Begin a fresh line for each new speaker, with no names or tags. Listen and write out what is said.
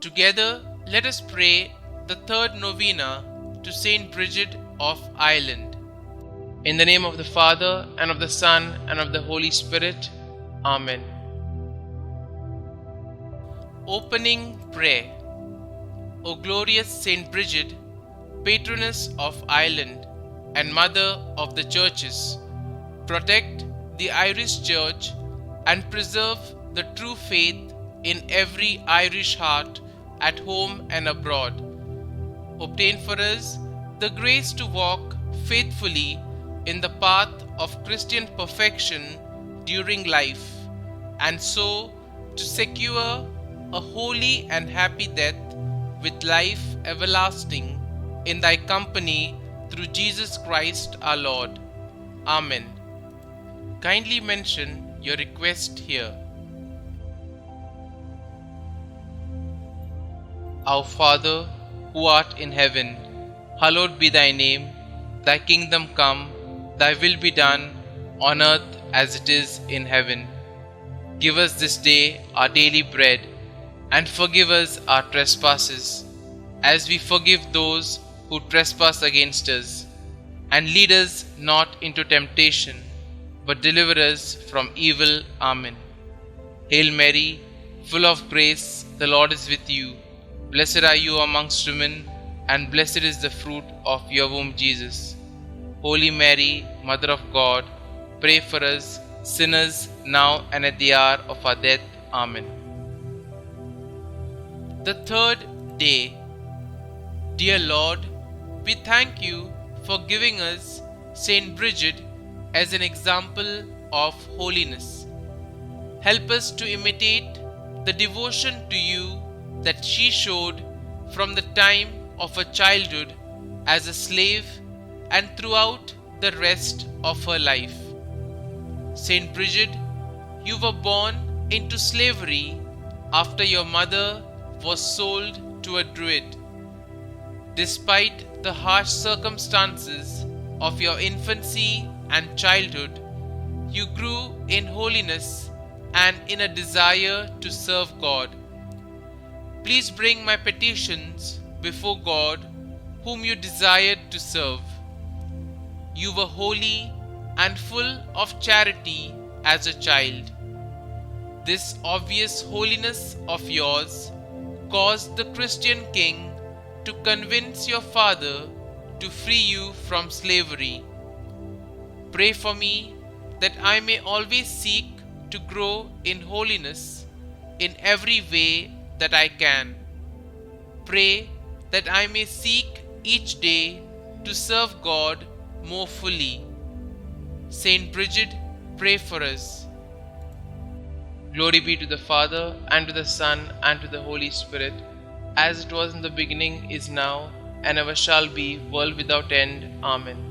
Together, let us pray the third novena to St Brigid of Ireland. In the name of the Father, and of the Son, and of the Holy Spirit. Amen. Opening Prayer. O glorious St Brigid, patroness of Ireland and mother of the churches, protect the Irish Church and preserve the true faith in every Irish heart at home and abroad. Obtain for us the grace to walk faithfully in the path of Christian perfection during life, and so to secure a holy and happy death with life everlasting in thy company through Jesus Christ our Lord. Amen. Kindly mention your request here. Our Father, who art in heaven, hallowed be thy name. Thy kingdom come, thy will be done, on earth as it is in heaven. Give us this day our daily bread, and forgive us our trespasses, as we forgive those who trespass against us. And lead us not into temptation, but deliver us from evil. Amen. Hail Mary, full of grace, the Lord is with you. Blessed are you amongst women, and blessed is the fruit of your womb, Jesus. Holy Mary, Mother of God, pray for us sinners now and at the hour of our death. Amen. The third day. Dear Lord, we thank you for giving us St. Brigid as an example of holiness. Help us to imitate the devotion to you that she showed from the time of her childhood as a slave and throughout the rest of her life. St. Brigid, you were born into slavery after your mother was sold to a Druid. Despite the harsh circumstances of your infancy and childhood, you grew in holiness and in a desire to serve God. Please bring my petitions before God, whom you desired to serve. You were holy and full of charity as a child. This obvious holiness of yours caused the Christian king to convince your father to free you from slavery. Pray for me that I may always seek to grow in holiness in every way that I can. Pray that I may seek each day to serve God more fully. Saint Brigid, pray for us. Glory be to the Father, and to the Son, and to the Holy Spirit, as it was in the beginning, is now, and ever shall be, world without end. Amen.